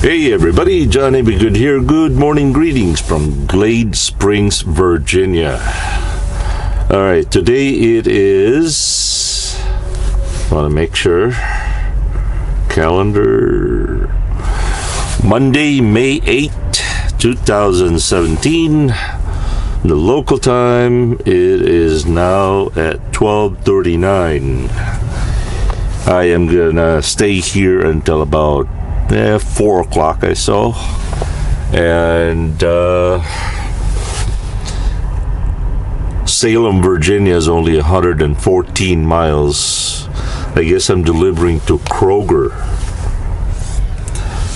Hey everybody, Johnny Be Good here. Good morning greetings from Glade Springs, Virginia. Alright, today it is, want to make sure, calendar, Monday, May 8th, 2017. The local time, it is now at 12:39. I am gonna stay here until about 4 o'clock, I saw, and Salem, Virginia is only 114 miles. I guess I'm delivering to Kroger.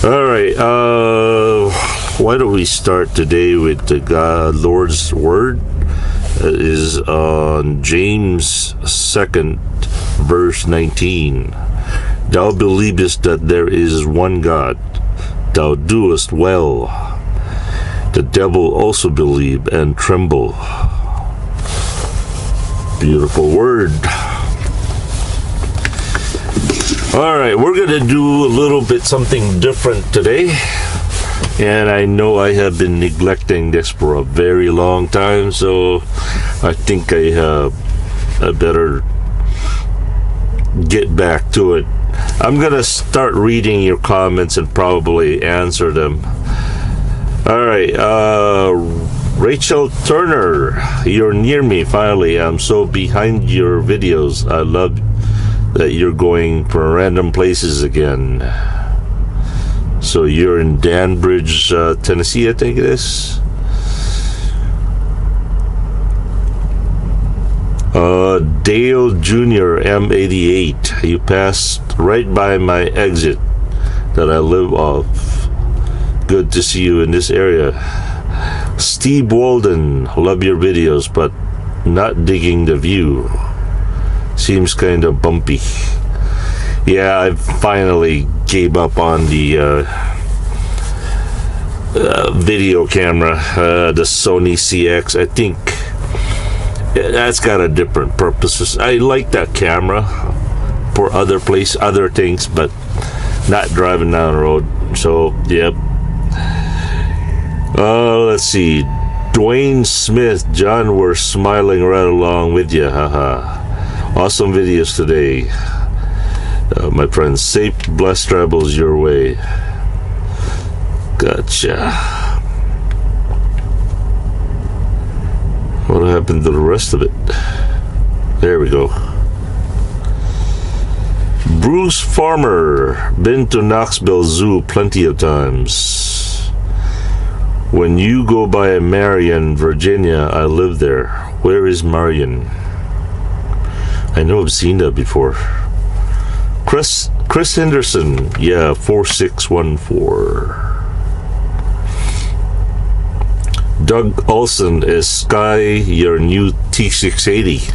Alright, why don't we start today with the Lord's Word? It is on James 2nd, verse 19. Thou believest that there is one God, thou doest well. The devil also believe and tremble. Beautiful word. Alright, we're going to do a little bit something different today. And I know I have been neglecting this for a very long time, so I think I better get back to it. I'm gonna start reading your comments and probably answer them. Alright, Rachel Turner, you're near me finally. I'm so behind your videos. I love that you're going for random places again. So you're in Danbridge, Tennessee, I think it is. Dale Jr. M88, you passed right by my exit that I live off. Good to see you in this area. Steve Walden, love your videos, but not digging the view. Seems kind of bumpy. Yeah, I finally gave up on the video camera, the Sony CX. I think that's got a different purposes. I like that camera for other things, but not driving down the road. So, yep. Let's see. Dwayne Smith, John, we're smiling right along with you. Haha. Awesome videos today. My friend, safe, blessed travels your way. Gotcha. What happened to the rest of it? There we go. Bruce Farmer, been to Knoxville Zoo plenty of times. When you go by Marion, Virginia, I live there. Where is Marion? I know I've seen that before. Chris Henderson, yeah, 4614. Doug Olson, is Sky your new T680?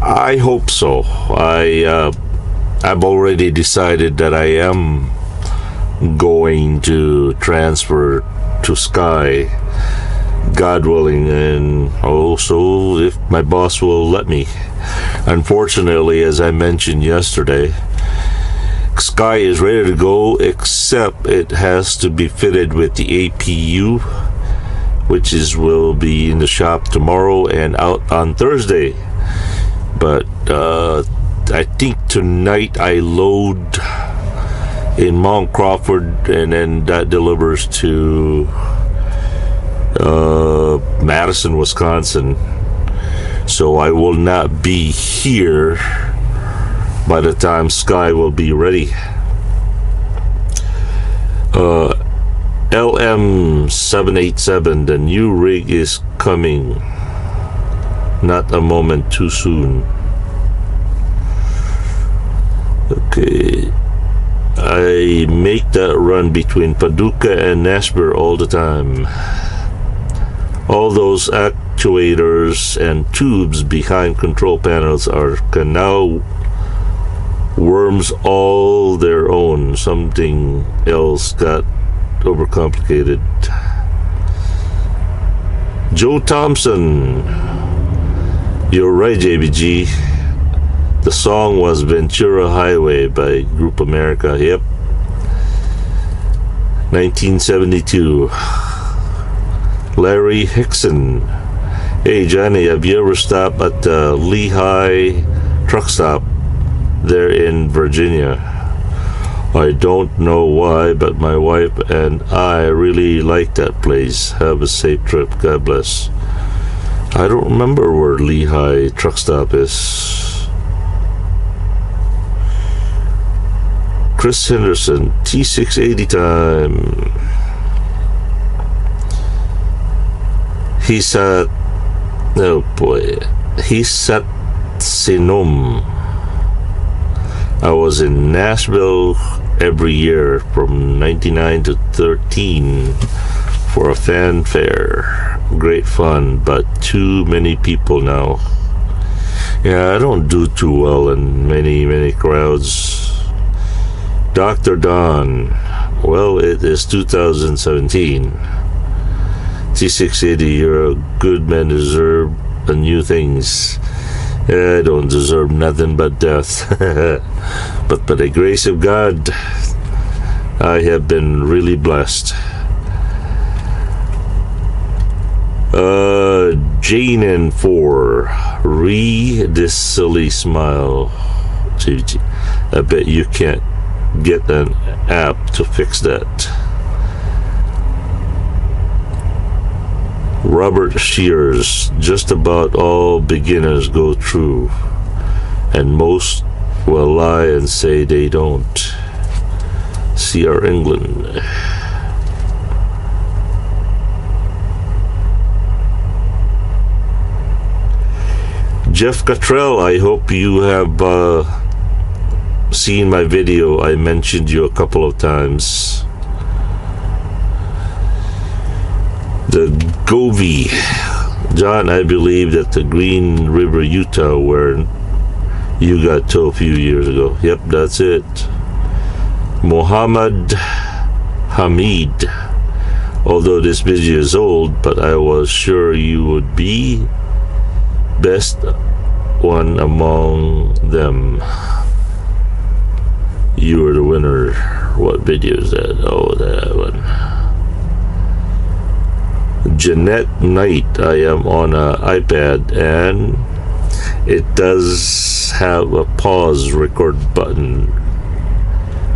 I hope so. I've already decided that I am going to transfer to Sky, God willing, and also if my boss will let me. Unfortunately, as I mentioned yesterday, Sky is ready to go, except it has to be fitted with the APU, which will be in the shop tomorrow and out on Thursday. But I think tonight I load in Mount Crawford, and then that delivers to Madison, Wisconsin. So I will not be here by the time Sky will be ready. LM787, the new rig is coming. Not a moment too soon. Okay. I make that run between Paducah and Nashville all the time. All those actuators and tubes behind control panels are canal worms all their own. Something else got overcomplicated. Joe Thompson, you're right, JBG. The song was Ventura Highway by Group America. Yep. 1972. Larry Hickson. Hey Johnny, have you ever stopped at the Lehigh truck stop there in Virginia? I don't know why, but my wife and I really like that place. Have a safe trip. God bless. I don't remember where Lehigh truck stop is. Chris Henderson, T680 time. Oh boy. Hisat Sinum. I was in Nashville every year from 99 to 13 for a fanfare. Great fun, but too many people now. Yeah, I don't do too well in many crowds. Dr. Don. Well, it is 2017. T680, you're a good man, deserve new things. I don't deserve nothing but death. But by the grace of God, I have been really blessed. Jane and 4. This silly smile. I bet you can't get an app to fix that. Robert Shears, just about all beginners go through, and most will lie and say they don't. C.R. England. Jeff Cottrell, I hope you have seen my video. I mentioned you a couple of times. The Govi. John, I believe that the Green River, Utah, where you got towed a few years ago. Yep, that's it. Mohammed Hamid. Although this video is old, but I was sure you would be best one among them. You were the winner. What video is that? Oh, that one. Jeanette Knight. I am on an iPad and it does have a pause record button,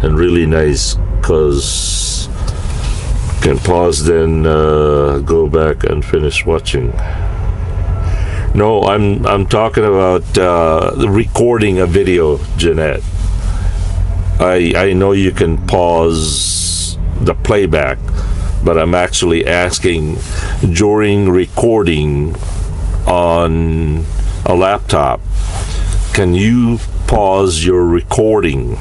and really nice because you can pause then go back and finish watching. No, I'm talking about recording a video, Jeanette. I know you can pause the playback, but I'm actually asking during recording on a laptop, can you pause your recording,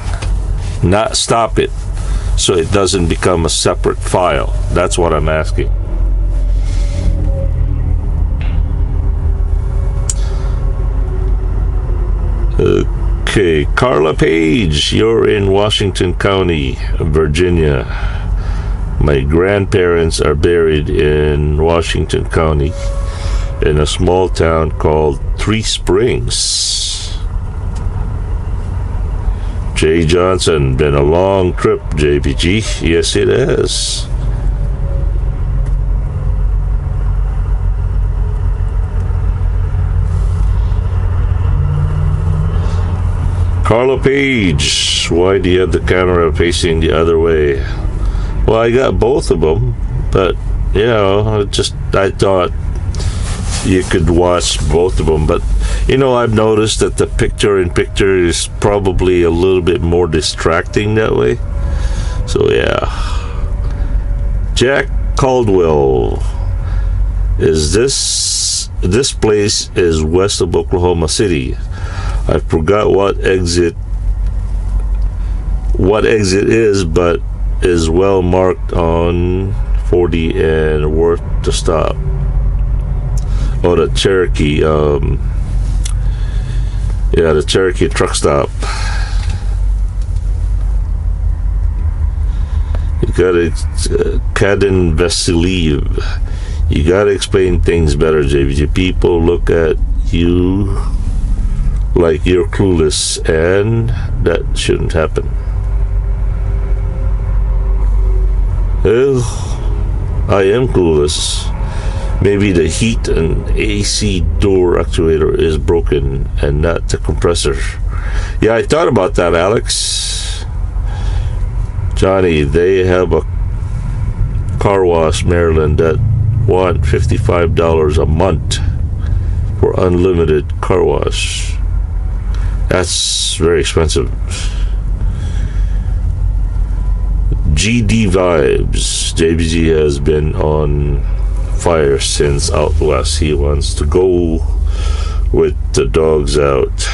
not stop it, so it doesn't become a separate file? That's what I'm asking. Okay, Carla Page, you're in Washington County, Virginia. My grandparents are buried in Washington County in a small town called Three Springs. Jay Johnson, been a long trip, JPG. Yes, it has. Carla Page, why do you have the camera facing the other way? Well, I got both of them, but you know, I thought you could watch both of them. But you know, I've noticed that the picture-in-picture is probably a little bit more distracting that way. So yeah. Jack Caldwell, is this place is west of Oklahoma City. I forgot what exit is, but is well marked on 40 and worth to stop. Oh, the Cherokee, yeah, the Cherokee truck stop. You gotta, Kadin Vasiliev, you gotta explain things better, JVG. People look at you like you're clueless, and that shouldn't happen. Well, I am clueless. Maybe the heat and AC door actuator is broken and not the compressor. Yeah, I thought about that, Alex. Johnny, they have a car wash, Maryland, that want $55 a month for unlimited car wash. That's very expensive. GD Vibes. JBG has been on fire since out west. He wants to go with the dogs out.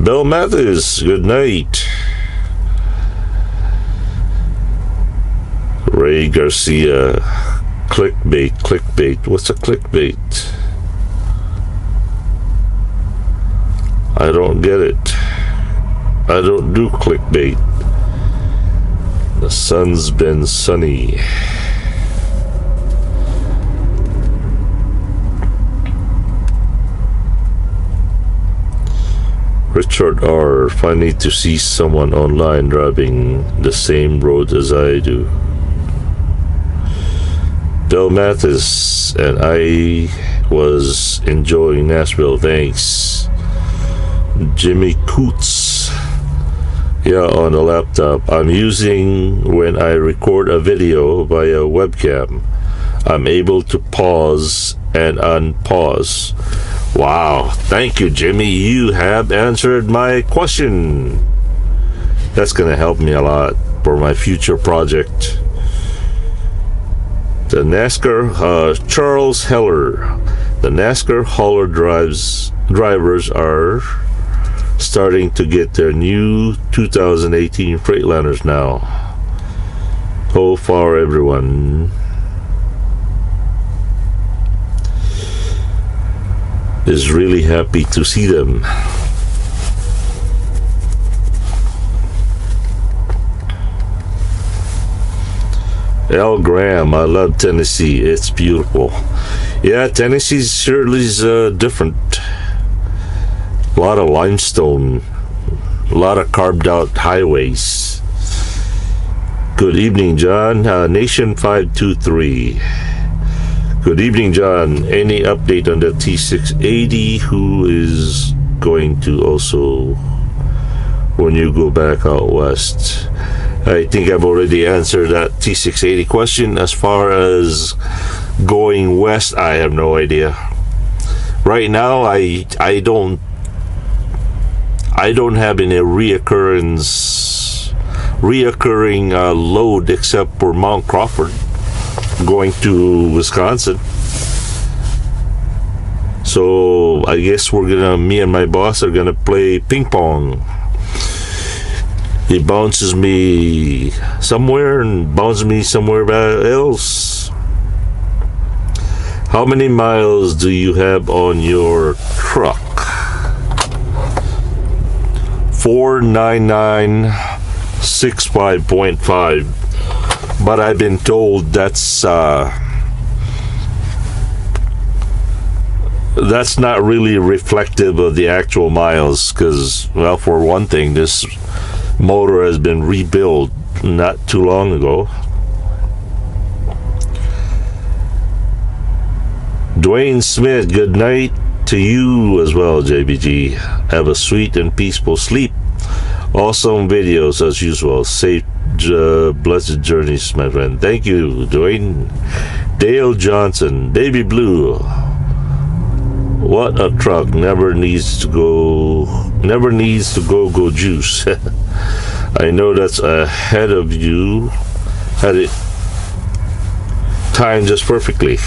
Bill Mathis, good night. Ray Garcia, clickbait. What's a clickbait? I don't get it. I don't do clickbait. The sun's been sunny. Richard R. Funny to see someone online driving the same road as I do. Bill Mathis, and I was enjoying Nashville. Thanks. Jimmy Coots. Yeah, on a laptop. I'm using when I record a video via webcam. I'm able to pause and unpause. Wow. Thank you, Jimmy. You have answered my question. That's going to help me a lot for my future project. The NASCAR, Charles Heller. The NASCAR hauler drivers are starting to get their new 2018 Freightliners now. So far, everyone is really happy to see them. L. Graham, I love Tennessee. It's beautiful. Yeah, Tennessee certainly is different. A lot of limestone, a lot of carved out highways. Good evening, John. Nation 523. Good evening, John. Any update on the T680? Who is going to also when you go back out west? I think I've already answered that T680 question. As far as going west, I have no idea. Right now, I don't have any reoccurring load except for Mount Crawford going to Wisconsin. So I guess me and my boss are gonna play ping pong. He bounces me somewhere and bounces me somewhere else. How many miles do you have on your truck? 49965.5. But I've been told that's not really reflective of the actual miles, because, well, for one thing, this motor has been rebuilt not too long ago. Dwayne Smith, good night to you as well, JBG. Have a sweet and peaceful sleep. Awesome videos as usual. Safe, blessed journeys, my friend. Thank you, Dwayne. Dale Johnson, Baby Blue. What a truck. Never needs to go juice. I know that's ahead of you. Had it timed just perfectly.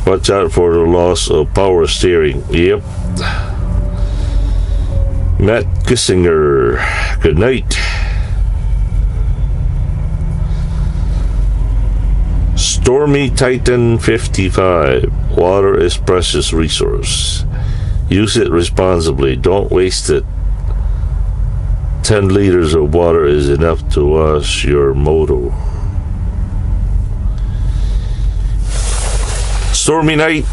Watch out for the loss of power steering. Yep. Matt Kissinger, good night. Stormy Titan 55. Water is precious resource. Use it responsibly. Don't waste it. 10 liters of water is enough to wash your motor. Stormy night.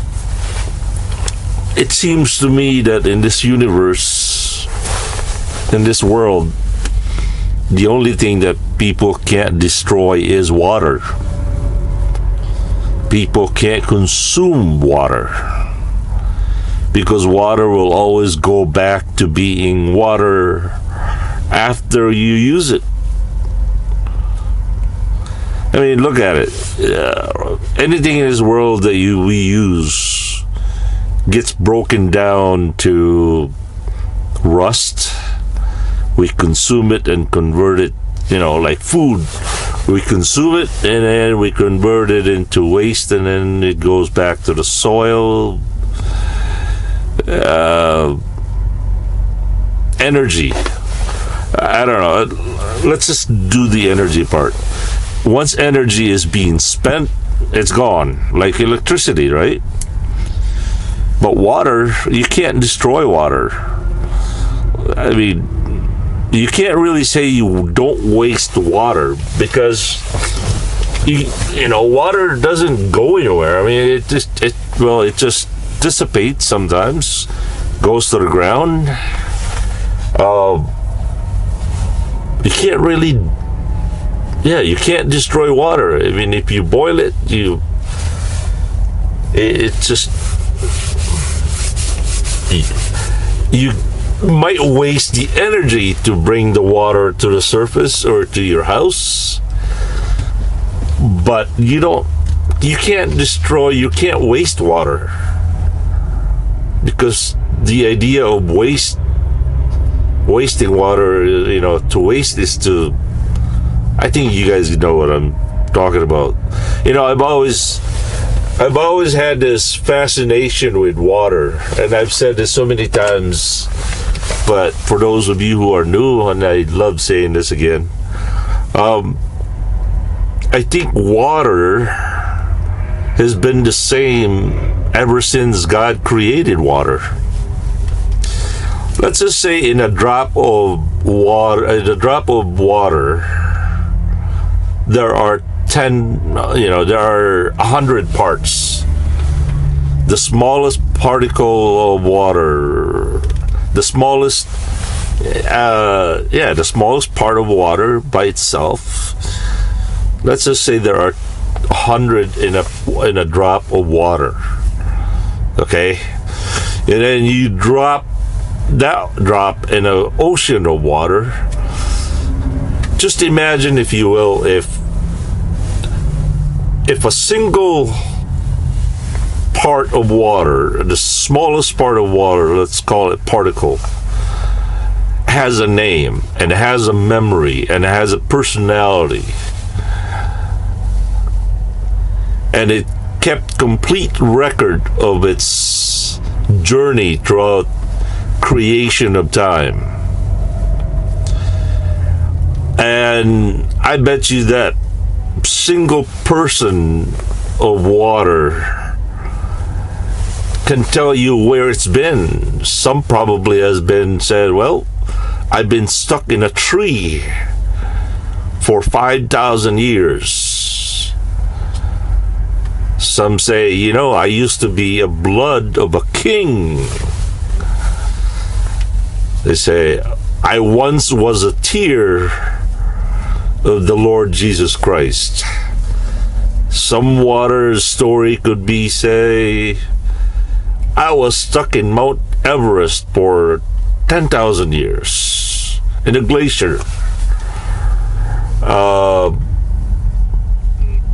It seems to me that in this universe, in this world, the only thing that people can't destroy is water. People can't consume water, because water will always go back to being water after you use it. I mean, look at it. Anything in this world that we use gets broken down to rust. We consume it and convert it, like food. We consume it and then we convert it into waste, and then it goes back to the soil. Energy. I don't know. Let's just do the energy part. Once energy is being spent, it's gone, like electricity, right? But water, you can't destroy water. I mean, you can't really say you don't waste water, because water doesn't go anywhere. I mean, it just dissipates sometimes, goes to the ground. You can't really, you can't destroy water. I mean, if you boil it, you might waste the energy to bring the water to the surface or to your house, but you can't waste water, because the idea of wasting water, to waste is to, I think you guys know what I'm talking about. I've always had this fascination with water, and I've said this so many times, but for those of you who are new, and I love saying this again, I think water has been the same ever since God created water. Let's just say in a drop of water, there are 100 parts. The smallest particle of water, the smallest part of water by itself. Let's just say there are 100 in a drop of water. Okay, and then you drop that drop in an ocean of water. Just imagine, if you will, if a single part of water, the smallest part of water, let's call it particle, has a name and has a memory and has a personality, and it kept complete record of its journey throughout creation of time, and I bet you that single person of water can tell you where it's been. Some probably has been said, well, I've been stuck in a tree for 5,000 years. Some say, I used to be a blood of a king. They say, I once was a tear of the Lord Jesus Christ. Some water's story could be, say, I was stuck in Mount Everest for 10,000 years in a glacier.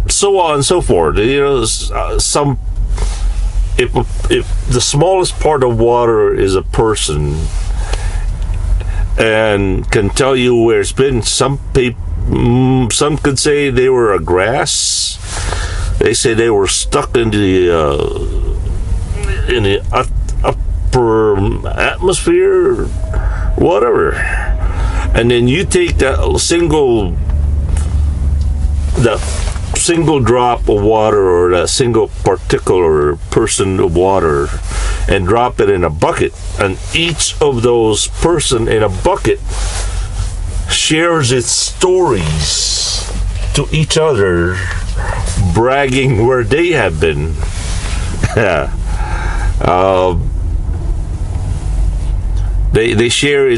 So on and so forth. If the smallest part of water is a person and can tell you where it's been, some could say they were a grass. They say they were stuck in the upper atmosphere, whatever. And then you take that single drop of water, or that single particular person of water, and drop it in a bucket, and each of those person in a bucket shares its stories to each other, bragging where they have been. They share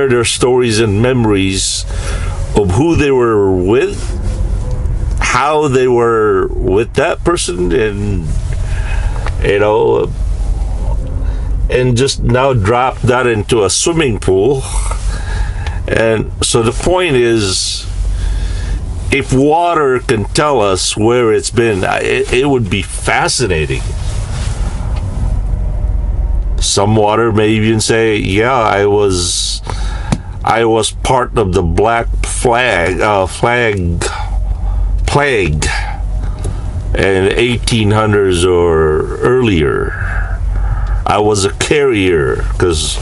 their stories and memories of who they were with, how they were with that person, and and just now drop that into a swimming pool. And so the point is, if water can tell us where it's been, it would be fascinating. Some water may even say, yeah, I was part of the Black Plague in 1800s or earlier. I was a carrier because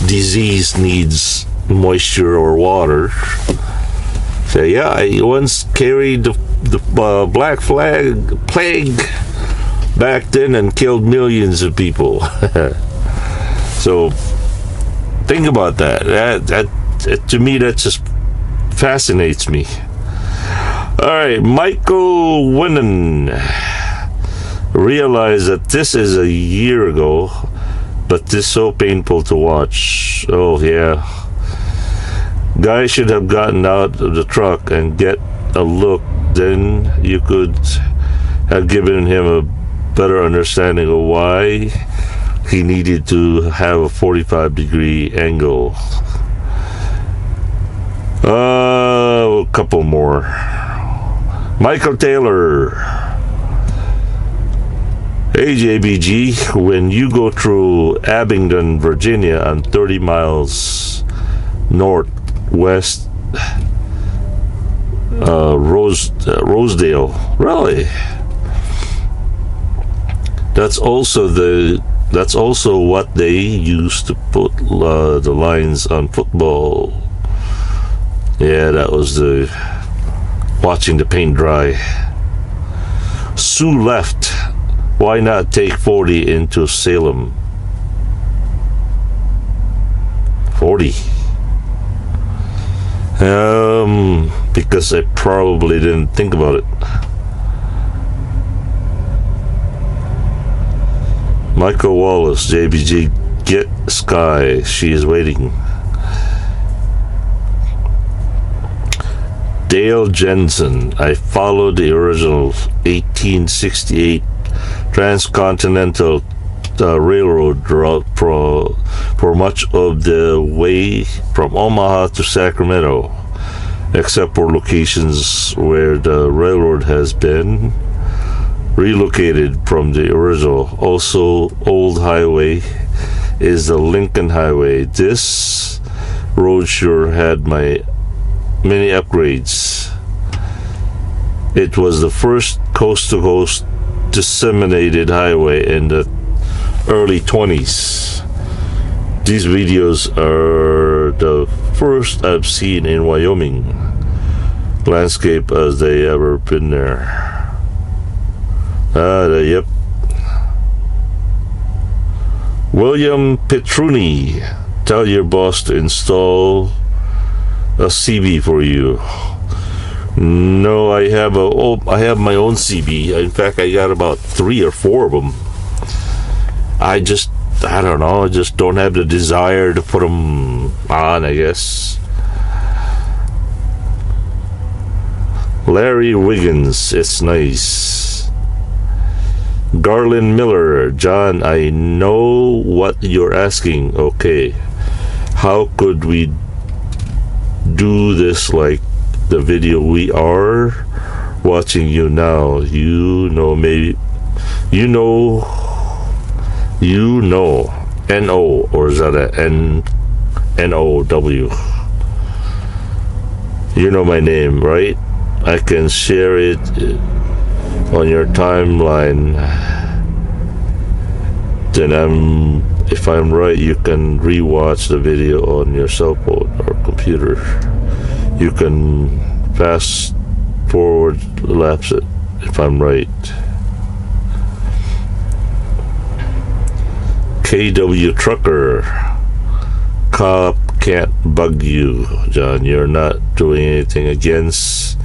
disease needs moisture or water. So yeah, I once carried the Black Plague back then and killed millions of people. So think about that. That to me, that just fascinates me. All right, Michael Winnan realized that this is a year ago, but this is so painful to watch. Oh yeah, guy should have gotten out of the truck and get a look. Then you could have given him a better understanding of why he needed to have a 45-degree angle. A couple more. Michael Taylor. Hey JBG, when you go through Abingdon, Virginia, on 30 miles northwest Rosedale, really? That's also what they used to put the lines on football. Yeah, that was the watching the paint dry. Sue left. Why not take 40 into Salem? 40. Because I probably didn't think about it. Michael Wallace, JBG, get Sky. She is waiting. Dale Jensen, I followed the original 1868 transcontinental railroad route for much of the way from Omaha to Sacramento, except for locations where the railroad has been relocated from the original. Also, old highway is the Lincoln Highway. This road sure had many upgrades. It was the first coast-to-coast disseminated highway in the early 20s. These videos are the first I've seen in Wyoming landscape as they ever been there. Yep. William Petruni, tell your boss to install a CB for you. No, I have my own CB. In fact, I got about 3 or 4 of them. I don't know. I just don't have the desire to put them on, I guess. Larry Wiggins, it's nice. Garland Miller, John, I know what you're asking. Okay, how could we do this like the video we are watching you now? Maybe N-O, or is that a N-O-W? You know my name, right? I can share it on your timeline. Then if I'm right, you can rewatch the video on your cell phone or computer. You can fast forward, lapse it, if I'm right. KW Trucker, cop can't bug you, John. You're not doing anything against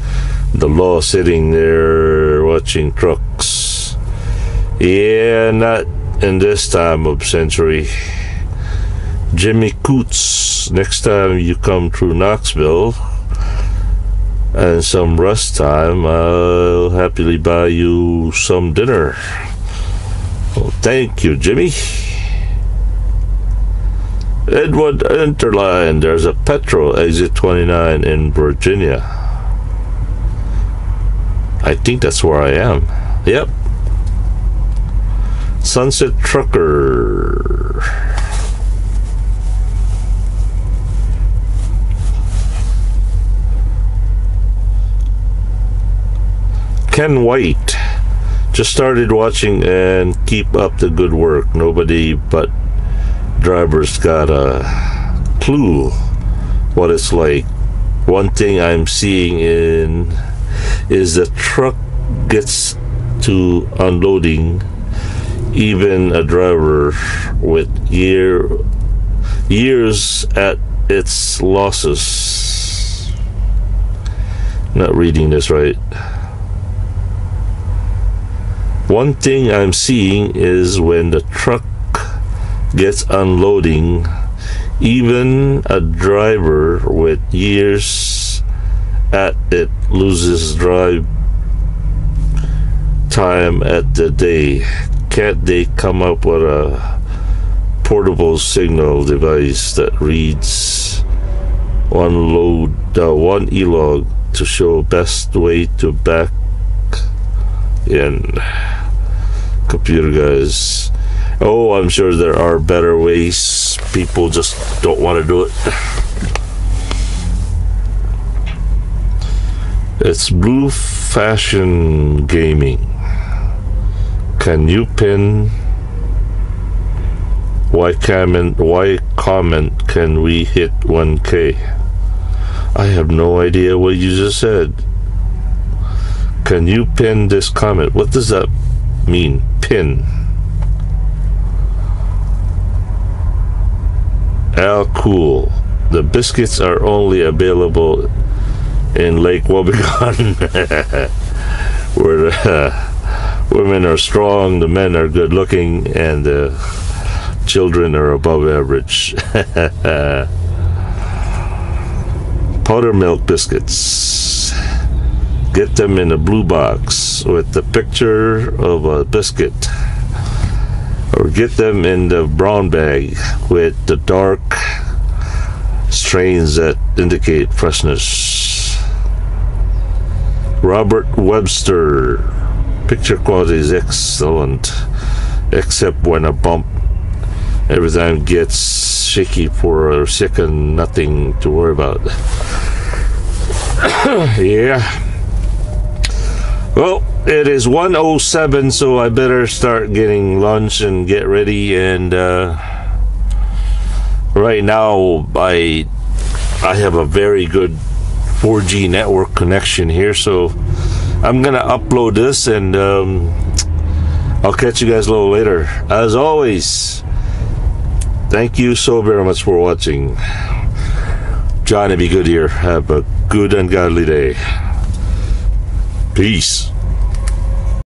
the law, sitting there watching trucks. Yeah, not in this time of century. Jimmy Coots, next time you come through Knoxville and some rest time, I'll happily buy you some dinner. Well, thank you, Jimmy. Edward Interline, there's a Petro exit 29 in Virginia. I think that's where I am. Yep. Sunset Trucker. Ken White, just started watching and keep up the good work. Nobody but drivers got a clue what it's like. One thing I'm seeing is the truck gets to unloading, even a driver with years at its losses. Not reading this right. One thing I'm seeing is when the truck gets unloading, even a driver with years at it loses drive time at the day. Can't they come up with a portable signal device that reads one e-log to show best way to back in? Computer guys. Oh, I'm sure there are better ways. People just don't want to do it. It's Blue Fashion Gaming. Can you pin? Why comment can we hit 1K? I have no idea what you just said. Can you pin this comment? What does that mean? Pin. Al Cool. The biscuits are only available in Lake Wobegon, where the women are strong, the men are good looking, and the children are above average. Powder milk biscuits. Get them in a blue box with the picture of a biscuit, or get them in the brown bag with the dark strains that indicate freshness. Robert Webster. Picture quality is excellent, except when a bump. Every time gets shaky for a second. Nothing to worry about. Yeah. Well, it is 1:07, so I better start getting lunch and get ready. And right now, I have a very good 4G network connection here, so I'm gonna upload this, and I'll catch you guys a little later. As always, thank you so very much for watching. Johnny Be Good here. Have a good and godly day. Peace.